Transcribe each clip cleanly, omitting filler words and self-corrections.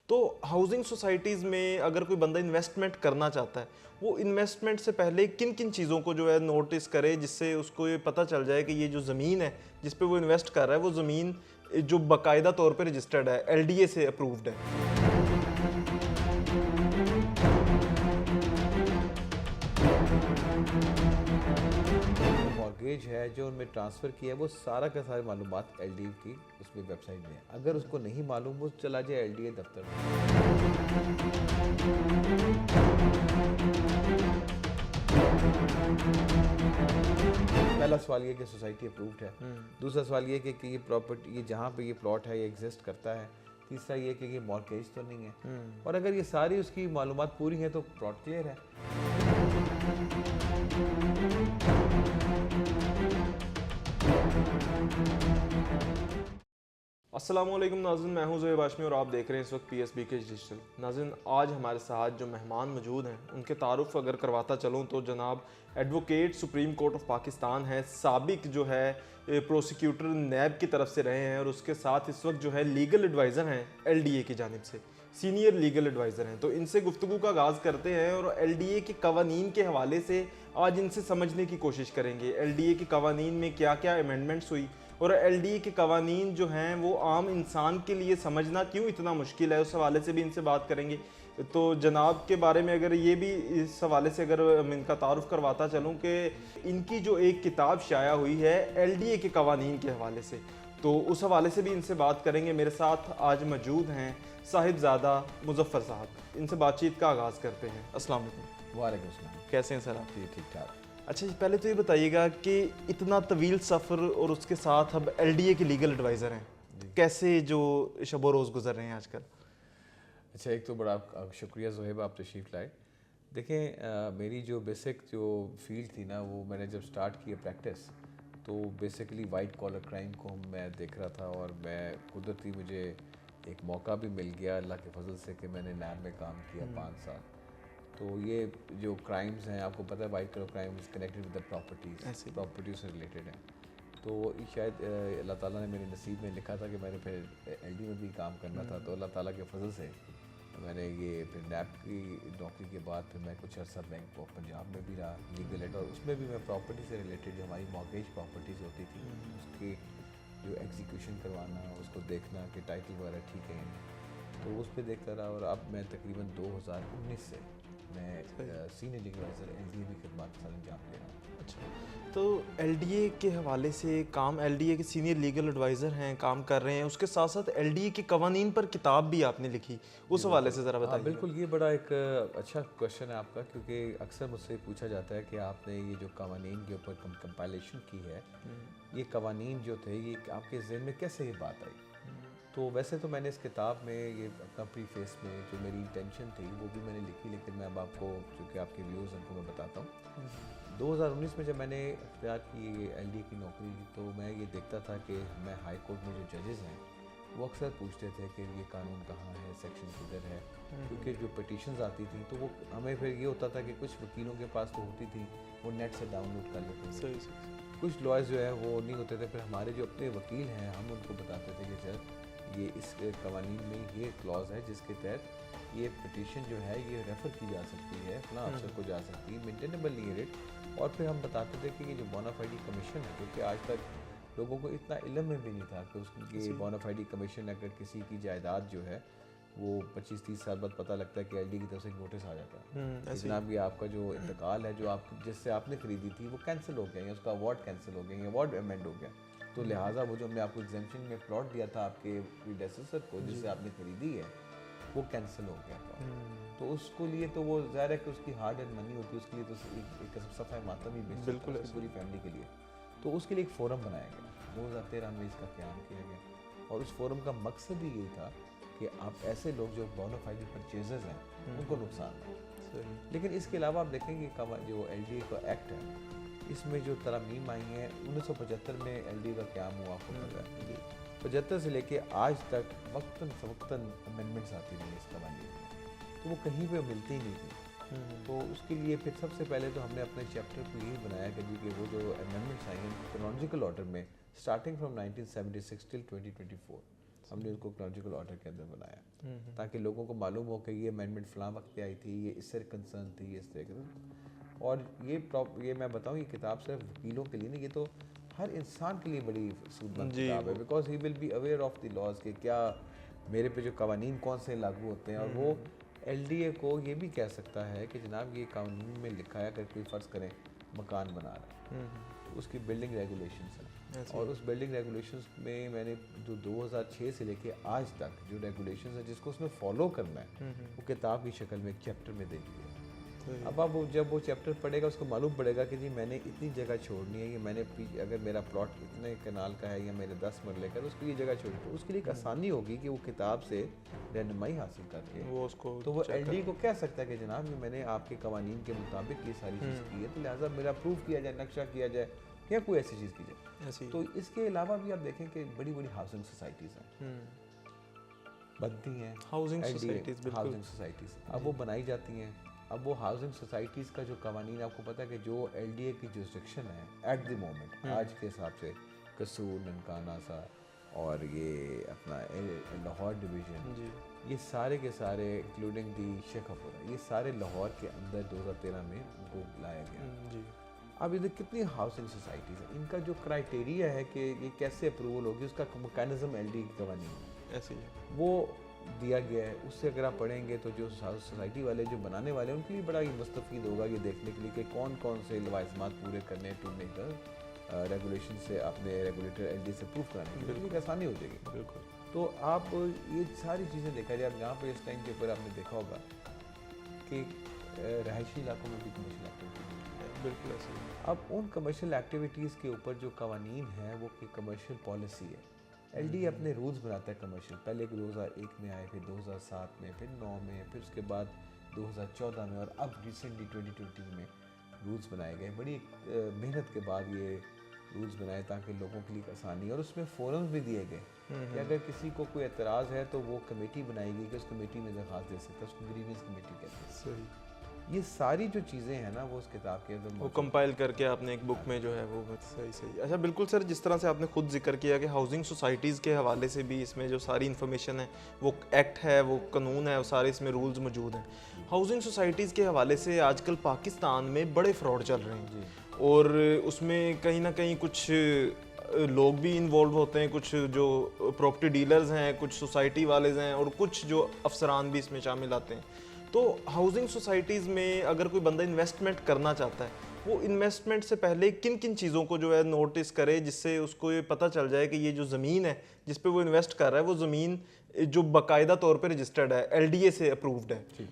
तो housing societies में अगर कोई बंदा इन्वेस्टमेंट करना चाहता है, वो इन्वेस्टमेंट से पहले किन किन चीज़ों को जो है नोटिस करे, जिससे उसको ये पता चल जाए कि ये जो ज़मीन है जिस पे वो इन्वेस्ट कर रहा है, वो ज़मीन जो बाकायदा तौर पे रजिस्टर्ड है, एलडीए से अप्रूव्ड है। मॉर्गेज है जो उनमें ट्रांसफ़र किया है, वो सारा का सारी मालूमात एलडीए की उसमें वेबसाइट में है। अगर उसको नहीं मालूम, वो चला जाए एलडीए दफ्तर में। पहला सवाल ये कि सोसाइटी अप्रूव्ड है। दूसरा सवाल ये कि ये प्रॉपर्टी, ये जहाँ पे ये प्लॉट है, ये एग्जिस्ट करता है। तीसरा ये कि ये मॉर्गेज तो नहीं है। और अगर ये सारी उसकी मालूमात पूरी है तो प्लॉट क्लियर है। अस्सलामुअलैकुम नाज़रीन, मैं हूं ज़ोहेब हाशमी और आप देख रहे हैं इस वक्त PSB के डिजिटल। नाज़रीन, आज हमारे साथ जो मेहमान मौजूद हैं उनके तारुफ अगर करवाता चलूं तो जनाब advocate supreme court of Pakistan है, साबिक जो है प्रोसिक्यूटर नैब की तरफ से रहे हैं और उसके साथ इस वक्त जो है लीगल एडवाइज़र हैं LDA की जानिब से, सीनियर लीगल एडवाइज़र हैं। तो इनसे गुफ्तगू का आगाज़ करते हैं और LDA के कवानीन के हवाले से आज इनसे समझने की कोशिश करेंगे। LDA के कवानीन में क्या क्या अमेंडमेंट्स हुई और LDA के कवानीन जो हैं वो आम इंसान के लिए समझना क्यों इतना मुश्किल है, उस हवाले से भी इनसे बात करेंगे। तो जनाब के बारे में अगर ये भी इस हवाले से अगर मैं इनका तारुफ करवाता चलूँ कि इनकी जो एक किताब शाया हुई है LDA के कवानीन के हवाले से, तो उस हवाले से भी इनसे बात करेंगे। मेरे साथ आज मौजूद हैं साहिबजादा मुजफ्फर साहब, इनसे बातचीत का आगाज़ करते हैं। अस्सलाम वालेकुम। वालेकुम अस्सलाम। कैसे हैं सर आप? जी ठीक ठाक। अच्छा जी, पहले तो ये बताइएगा कि इतना तवील सफ़र और उसके साथ अब LDA के लीगल एडवाइज़र हैं, कैसे जो शब रोज़ गुजर रहे हैं आजकल? अच्छा, एक तो बड़ा शुक्रिया ज़ोहेब, आप तशरीफ़ लाए। देखें, मेरी जो बेसिक जो फील्ड थी ना, वो मैंने जब स्टार्ट किया प्रैक्टिस, तो बेसिकली वाइट कॉलर क्राइम को मैं देख रहा था और मैं कुदरती मुझे एक मौका भी मिल गया अल्लाह के फजल से कि मैंने नैब में काम किया 5 साल। तो ये जो क्राइम्स हैं, आपको पता है white colour crime is connected with the properties से रिलेटेड है। तो शायद अल्लाह ताला ने मेरे नसीब में लिखा था कि मैंने फिर LD में भी काम करना था। तो अल्लाह ताला के फजल से मैंने ये फिर नैब की नौकरी के बाद फिर मैं कुछ अर्सा बैंक ऑफ पंजाब में भी रहा लीगल एड, और उसमें भी मैं प्रॉपर्टी से रिलेटेड जो हमारी मॉर्गेज प्रॉपर्टीज़ होती थी उसकी जो एग्जीक्यूशन करवाना, उसको देखना कि टाइटल वगैरह ठीक है, तो उस पर देखता रहा। और अब मैं तकरीबन 2019 से मैं सीनियर लीगल एडवाइज़र LDA की खिदमत के साथ अंजाम दे रहा हूँ। अच्छा, तो LDA के हवाले से काम, LDA के सीनियर लीगल एडवाइज़र हैं, काम कर रहे हैं, उसके साथ साथ LDA के कवानीन पर किताब भी आपने लिखी, उस हवाले से ज़रा बताइए। बिल्कुल, ये बड़ा एक अच्छा क्वेश्चन है आपका, क्योंकि अक्सर मुझसे पूछा जाता है कि आपने ये जो कवानीन के ऊपर कंपाइलेशन की है, ये कवानीन जो थे ये आपके ज़हन में कैसे ये बात आई? तो वैसे तो मैंने इस किताब में ये अपना प्रीफेस में जो मेरी इंटेंशन थी वो भी मैंने लिखी, लेकिन मैं अब आपको, चूँकि आपके व्यूज़ उनको मैं बताता हूँ। 2019 में जब मैंने इख्तियार की LDA की नौकरी, तो मैं ये देखता था कि मैं हाई कोर्ट में जो जजेस हैं वो अक्सर पूछते थे कि ये कानून कहाँ है, सेक्शन किधर है, क्योंकि जो पिटीशंस आती थी तो वो हमें फिर ये होता था कि कुछ वकीलों के पास तो होती थी, वो नेट से डाउनलोड कर लेते थे। कुछ लॉयर्स जो है वो नहीं होते थे, फिर हमारे जो अपने वकील हैं हम उनको बताते थे कि सर ये इस कवानीन में ये क्लॉज है जिसके तहत ये पिटीशन जो है ये रेफ़र की जा सकती है, फलां अफसर को जा सकती है, मेंटेनेबल नहीं है रेट। और फिर हम बताते थे कि ये जो बोनाफाइडी कमीशन है, क्योंकि आज तक लोगों को इतना इल्म में भी नहीं था कि उसकी बोनाफाइडी कमीशन, अगर किसी की जायदाद जो है वो 25-30 साल बाद पता लगता है कि LD की तरफ से एक नोटिस आ जाता है, जनाब ये आपका जो इंतकाल है, जो आप जिससे आपने ख़रीदी थी वो कैंसिल हो गया, या उसका अवार्ड कैंसिल हो गया, या अवार्ड अमेंड हो गया। तो लिहाजा वो जो हमने आपको एग्जेम्पशन में प्लॉट दिया था आपके प्रीडेसेसर को जिससे आपने खरीदी है, वो कैंसिल हो गया था। तो उसको लिए तो वो ज़ाहिर है कि उसकी हार्ड एंड मनी होती है, उसके लिए तो एक सफ़ाई मातम ही बिल्कुल है पूरी फैमिली के लिए। तो उसके लिए एक फ़ोरम बनाया गया, 2013 में इसका क़याम किया गया, और उस फोरम का मकसद ही ये था कि आप ऐसे लोग जो बोनाफाइड परचेजर्स हैं उनको नुकसान ना। लेकिन इसके अलावा आप देखेंगे जो LDA का एक्ट है, इसमें जो तरमीम आई हैं 1975 में LDA का क्या हुआ आपको पता है, 75 से लेके आज तक वक्तन फ़वक्तन अमेंडमेंट्स आती रही इस कवानीन में, तो वो कहीं पे मिलती ही नहीं थी। तो उसके लिए फिर सबसे पहले तो हमने अपने चैप्टर को यही बनाया कि वो जो अमेंडमेंट्स आई हैं क्रोनोलॉजिकल ऑर्डर में, स्टार्टिंग फ्रॉम 1976 टिल 2024, हमने उसको क्रोनोलॉजिकल ऑर्डर के अंदर बनाया ताकि लोगों को मालूम हो कि ये अमेंडमेंट फलां वक्त पे आई थी, ये इससे कंसर्न थी, ये इस तरह के। और ये मैं बताऊँ, ये किताब सिर्फ वकीलों के लिए नहीं, ये तो हर इंसान के लिए बड़ी सूदमंद किताब है, because he will be aware of the laws के क्या मेरे पे जो कवानीन कौन से लागू होते हैं। और वो LDA को ये भी कह सकता है कि जनाब ये कानून में लिखा है, अगर कोई फ़र्ज़ करें मकान बना रहा है तो उसकी बिल्डिंग रेगुलेशंस हैं, और उस बिल्डिंग रेगुलेशंस में मैंने जो 2006 से लेके आज तक जो रेगुलेशंस हैं जिसको उसमें फॉलो करना है वो किताब की शक्ल में एक चैप्टर में दे दी है। अब आप जब वो चैप्टर पढ़ेगा उसको मालूम पड़ेगा कि जी मैंने इतनी जगह छोड़नी है, ये मैंने अगर मेरा प्लॉट इतने कनाल का है या मेरे 10 मरले का, तो उसके लिए जगह छोड़ी, तो उसके लिए एक आसानी होगी कि वो किताब से रहनुमाई हासिल करके वो उसको तो वो LD को कह सकता है कि जनाब ये मैंने आपके कवानीन के मुताबिक ये सारी चीज़ की है, तो लिहाजा मेरा प्रूव किया जाए, नक्शा किया जाए या कोई ऐसी चीज़ की जाए। तो इसके अलावा भी आप देखें कि बड़ी बड़ी हाउसिंग सोसाइटीज़ हैं, बनती हैं हाउसिंग सोसाइटीज़, अब वो बनाई जाती हैं। अब वो हाउसिंग सोसाइटीज़ का जो कवानीन आपको पता है कि जो LDA की जुरिस्डिक्शन है एट द मोमेंट आज के हिसाब से कसूर, ननकाना सा और ये अपना लाहौर डिवीज़न, ये सारे के सारे इंक्लूडिंग दी शेखपुरा, ये सारे लाहौर के अंदर 2013 में उनको लाया गया। अब इधर कितनी हाउसिंग सोसाइटीज़ हैं, इनका जो क्राइटेरिया है कि ये कैसे अप्रूवल होगी, उसका मैकेनिज्म LDA की कवानीन ऐसे ही वो दिया गया है। उससे अगर आप पढ़ेंगे तो जो सोसाइटी वाले जो बनाने वाले हैं उनके लिए बड़ा ही मुस्तफीद होगा ये देखने के लिए कि कौन कौन से लवाज़मात पूरे करने टू मेकर रेगुलेशन से अपने रेगुलेटर LDA से प्रूफ कराने के लिए आसानी हो जाएगी। बिल्कुल। तो आप ये सारी चीज़ें देखा जाए, अब यहाँ पर इस टाइम के ऊपर आपने देखा होगा कि रहायशी इलाकों में भी कमर्शियल एक्टिविटीज़, बिल्कुल ऐसे ही। अब उन कमर्शियल एक्टिविटीज़ के ऊपर जो कवानीन है वो कि कमर्शियल पॉलिसी है, LDA अपने रूल्स बनाता है कमर्शियल। पहले 2001 में आए, फिर 2007 में, फिर 9 में, फिर उसके बाद 2014 में, और अब रिसेंटली 2020 में रूल्स बनाए गए। बड़ी मेहनत के बाद ये रूल्स बनाए ताकि लोगों के लिए आसानी, और उसमें फोरम्स भी दिए गए कि अगर किसी को कोई एतराज़ है तो वो कमेटी बनाएगी कि उस कमेटी में दरख्वास्त दे सकता है, उसको ग्रीवेंस कमेटी कहते हैं। सही। ये सारी जो चीज़ें हैं ना वो उस किताब के अंदर वो कंपाइल करके आपने एक बुक में जो है वो सही। अच्छा बिल्कुल सर, जिस तरह से आपने खुद जिक्र किया कि हाउसिंग सोसाइटीज़ के हवाले से भी इसमें जो सारी इन्फॉर्मेशन है, वो एक्ट है, वो कानून है, वो सारे इसमें रूल्स मौजूद हैं। हाउसिंग सोसाइटीज़ के हवाले से आजकल पाकिस्तान में बड़े फ्रॉड चल रहे हैं, और उसमें कहीं ना कहीं कुछ लोग भी इन्वॉल्व होते हैं, कुछ जो प्रॉपर्टी डीलर्स हैं, कुछ सोसाइटी वाले हैं, और कुछ जो अफसरान भी इसमें शामिल आते हैं। तो हाउसिंग सोसाइटीज़ में अगर कोई बंदा इन्वेस्टमेंट करना चाहता है, वो इन्वेस्टमेंट से पहले किन किन चीज़ों को जो है नोटिस करे, जिससे उसको ये पता चल जाए कि ये जो ज़मीन है जिस पे वो इन्वेस्ट कर रहा है, वो ज़मीन जो बाकायदा तौर पे रजिस्टर्ड है, LDA से अप्रूव्ड है। ठीक,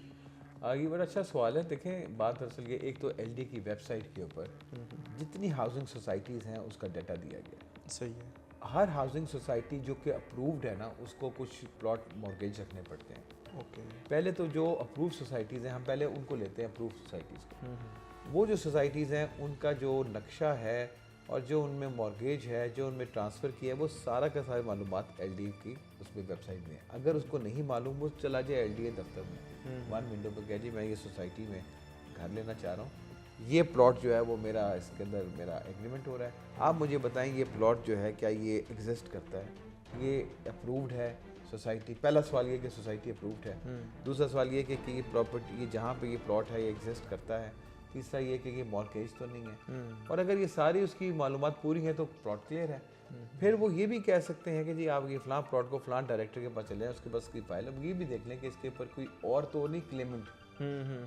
आगे बड़ा अच्छा सवाल है। देखें बात दरअसल ये, एक तो LDA की वेबसाइट के ऊपर जितनी हाउसिंग सोसाइटीज़ हैं उसका डाटा दिया गया। सही है। हर हाउसिंग सोसाइटी जो कि अप्रूव्ड है ना, उसको कुछ प्लॉट मॉर्गेज रखने पड़ते हैं। ओके। पहले तो जो अप्रूव सोसाइटीज़ हैं, हम पहले उनको लेते हैं अप्रूव सोसाइटीज़ को। वो जो सोसाइटीज़ हैं उनका जो नक्शा है और जो उनमें मॉर्गेज है, जो उनमें ट्रांसफ़र किया है, वो सारा का सारी मालूमात LDA की उसमें वेबसाइट में है। अगर उसको नहीं मालूम, वो चला जाए LDA दफ्तर में, वन विंडो पर कह जी मैं ये सोसाइटी में घर लेना चाह रहा हूँ, ये प्लॉट जो है वो मेरा, इसके अंदर मेरा एग्रीमेंट हो रहा है, आप मुझे बताएं ये प्लॉट जो है क्या ये एग्जिस्ट करता है, ये अप्रूव्ड है सोसाइटी। पहला सवाल ये कि सोसाइटी अप्रूव्ड है। दूसरा सवाल ये कि ये प्रॉपर्टी, ये जहाँ पे ये प्लॉट है ये एग्जिस्ट करता है। तीसरा ये कि ये मॉर्गेज तो नहीं है। और अगर ये सारी उसकी मालूमात पूरी है तो प्लॉट क्लियर है। फिर वो ये भी कह सकते हैं कि जी आप ये फ़लाँ प्लॉट को फ़लाँ डायरेक्टर के पास चले जाएं, उसके पास की फाइल, अब ये भी देख लें कि इसके ऊपर कोई और तो नहीं क्लेमेंट,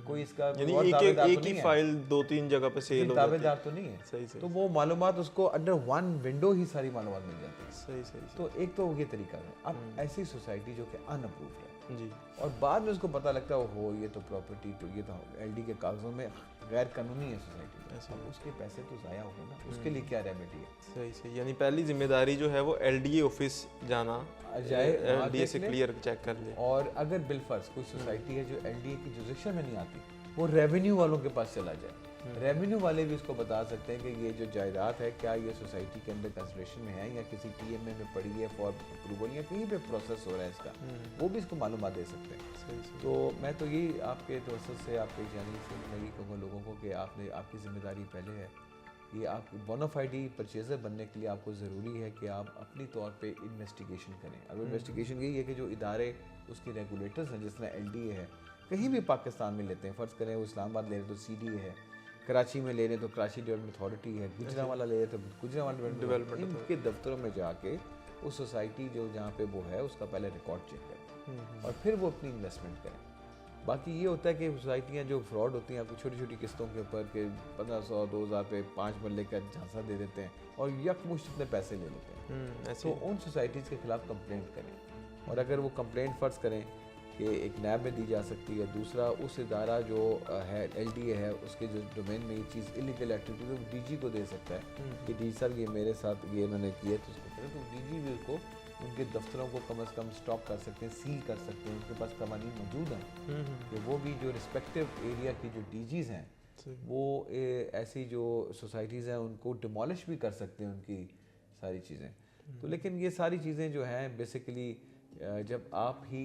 कोई इसका यानी और एक ही फाइल 2-3 जगह पे सेल हो जाती है, दावेदार तो नहीं है। सही। तो वो मालूमात उसको अंडर वन विंडो ही सारी मालूमात मिल जाती है। सही। तो एक तो ये तरीका है। अब ऐसी सोसाइटी जो कि अनअप्रूव्ड है जी, और बाद में उसको पता लगता है हो ये तो प्रॉपर्टी, तो ये तो LD के कागज़ों में गैर कानूनी है सोसाइटी, ऐसा उसके पैसे तो ज़ाया हो गए ना, उसके लिए क्या रेमेडी है? सही। यानी पहली जिम्मेदारी जो है वो LDA ऑफिस जाना, जाए, LDA से क्लियर चेक कर ले। और अगर बिलफर्ज कोई सोसाइटी है जो LDA की जुरिस्डिक्शन में नहीं आती, वो रेवेन्यू वालों के पास चला जाए। रेवेन्यू वाले भी इसको बता सकते हैं कि ये जो जायदाद है क्या ये सोसाइटी के अंदर कंसिडरेशन में है या किसी TMA में पड़ी है फॉर अप्रूवल या कहीं पे प्रोसेस हो रहा है इसका, वो भी इसको मालूमात दे सकते हैं। सही। तो मैं तो यही आपके तवज्जुह से, आपके जानिब से मैं यही कहूँगा लोगों को कि आपने, आपकी जिम्मेदारी पहले है ये आप बोनाफाइडी परचेज़र बनने के लिए आपको ज़रूरी है कि आप अपनी तौर पे इन्वेस्टिगेशन करें। अब इन्वेस्टिगेशन यही है कि जो इदारे उसके रेगुलेटर्स हैं, जिस तरह LDA है, कहीं भी पाकिस्तान में लेते हैं, फ़र्ज़ करें वो इस्लामाबाद ले रहे तो CDA है, कराची में ले रहे तो कराची डेवलपमेंट अथॉरिटी है, गुजरांवाला ले रहे तो गुजरांवाला डेवलपमेंट, इनके दफ्तरों में जाके उस सोसाइटी जो जहाँ पे वो है उसका पहले रिकॉर्ड चेक करें और फिर वो अपनी इन्वेस्टमेंट करें। बाकी ये होता है कि सोसाइटियाँ जो फ्रॉड होती हैं आपको छोटी छोटी किस्तों के ऊपर के 1500 2000 पे 5 मरले का झांसा दे देते हैं और यकमुश्त इतने पैसे ले लेते हैं। तो उन सोसाइटीज़ के खिलाफ कंप्लेंट करें और अगर वो कंप्लेंट फ़र्ज़ करें कि एक नैब में दी जा सकती है, दूसरा उस इदारा जो है LDA है उसके जो डोमेन में ये चीज़ इलीगल एक्टिविटी तो DG को दे सकता है कि DG साहब ये मेरे साथ ये इन्होंने किया तो उसको करें, तो DG भी उसको उनके दफ्तरों को कम से कम स्टॉप कर सकते हैं, सील कर सकते हैं। उनके पास कवानीन मौजूद हैं कि वो भी जो रिस्पेक्टिव एरिया की जो DGs हैं वो ऐसी जो सोसाइटीज़ हैं उनको डिमोलिश भी कर सकते हैं उनकी सारी चीज़ें। तो लेकिन ये सारी चीज़ें जो हैं बेसिकली जब आप ही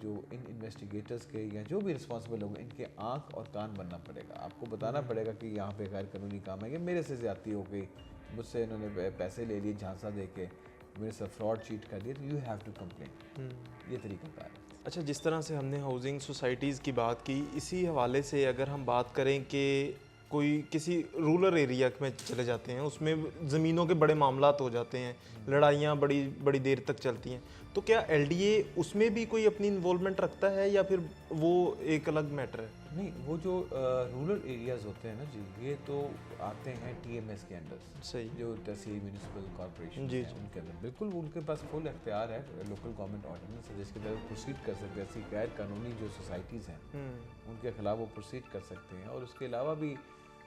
जो इन इन्वेस्टिगेटर्स के या जो भी रिस्पॉन्सिबल होंगे इनके आँख और कान बनना पड़ेगा। आपको बताना पड़ेगा कि यहाँ पे गैर कानूनी काम है, कि मेरे से ज़्यादती हो गई, मुझसे इन्होंने पैसे ले लिए झांसा दे के, मेरे साथ फ्रॉड चीट कर दिया, तो यू हैव टू कंप्लेन। ये तरीक़ाकार है। अच्छा, जिस तरह से हमने हाउसिंग सोसाइटीज़ की बात की, इसी हवाले से अगर हम बात करें कि कोई किसी रूरल एरिया में चले जाते हैं, उसमें ज़मीनों के बड़े मामलात हो जाते हैं, लड़ाइयाँ बड़ी बड़ी देर तक चलती हैं, तो क्या LDA उसमें भी कोई अपनी इन्वॉल्वमेंट रखता है या फिर वो एक अलग मैटर है? नहीं, वो जो रूरल एरियाज़ होते हैं ना जी, ये तो आते हैं TMS के अंडर। सही। जो तहसील म्यूनिसिपल कॉर्पोरेशन जी, है उनके अंदर बिल्कुल उनके पास फुल इख्तियार है, लोकल गवर्नमेंट ऑर्डिनेंस है जिसके तहत प्रोसीड कर सकते हैं। ऐसी गैर कानूनी जो सोसाइटीज़ हैं उनके खिलाफ वो प्रोसीड कर सकते हैं। और उसके अलावा भी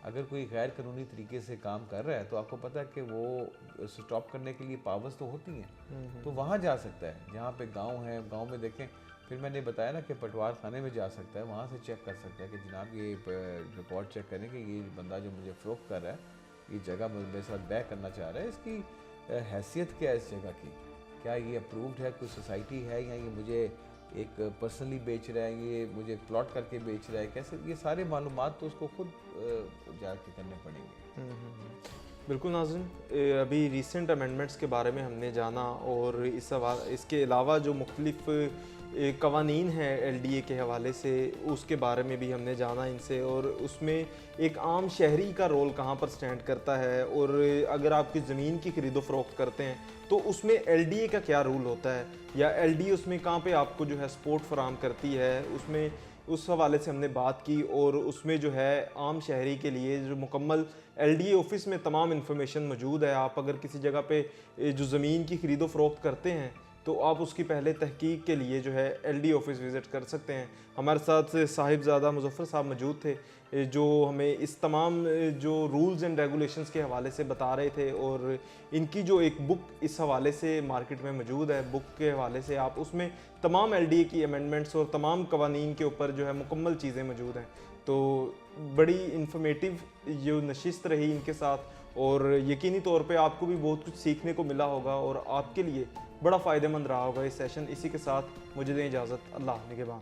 अगर कोई गैर कानूनी तरीके से काम कर रहा है तो आपको पता है कि वो स्टॉप करने के लिए पावर्स तो होती हैं, तो वहाँ जा सकता है। जहाँ पे गांव है, गांव में देखें, फिर मैंने बताया ना कि पटवार खाने में जा सकता है, वहाँ से चेक कर सकता है कि जनाब ये रिकॉर्ड चेक करें कि ये बंदा जो मुझे फ़रोख्त कर रहा है, ये जगह मेरे साथ बैक करना चाह रहा है, इसकी हैसियत क्या है इस जगह की, क्या ये अप्रूव्ड है, कोई सोसाइटी है, या ये मुझे एक पर्सनली बेच रहा है, ये मुझे प्लॉट करके बेच रहा है, कैसे, ये सारे मालूमात तो उसको खुद जाके करने पड़ेंगे। बिल्कुल नाज़रीन, अभी रिसेंट अमेंडमेंट्स के बारे में हमने जाना और इसके अलावा जो मुख्तलिफ कवानीन हैं LDA के हवाले से उसके बारे में भी हमने जाना इनसे, और उसमें एक आम शहरी का रोल कहाँ पर स्टैंड करता है, और अगर आपकी ज़मीन की खरीदो फरोख्त करते हैं तो उसमें LDA का क्या रूल होता है, या LDA उसमें कहाँ पे आपको जो है सपोर्ट फराहम करती है, उसमें उस हवाले से हमने बात की। और उसमें जो है आम शहरी के लिए जो मुकम्मल LDA ऑफिस में तमाम इन्फॉर्मेशन मौजूद है। आप अगर किसी जगह पे जो ज़मीन की खरीदो फरोख्त करते हैं तो आप उसकी पहले तहकीक के लिए जो है LDA ऑफिस विज़िट कर सकते हैं। हमारे साथ साहिबजादा मुज़फ़्फ़र साहब मौजूद थे जो हमें इस तमाम जो रूल्स एंड रेगुलेशंस के हवाले से बता रहे थे, और इनकी जो एक बुक इस हवाले से मार्केट में मौजूद है, बुक के हवाले से आप उसमें तमाम LDA की अमेंडमेंट्स और तमाम कवानीन के ऊपर जो है मुकम्मल चीज़ें मौजूद हैं। तो बड़ी इन्फॉर्मेटिव जो नशिस्त रही इनके साथ, और यकीनी तौर पे आपको भी बहुत कुछ सीखने को मिला होगा और आपके लिए बड़ा फ़ायदेमंद रहा होगा ये सेशन। इसी के साथ मुझे दें इजाज़त। अल्लाह निगहबान।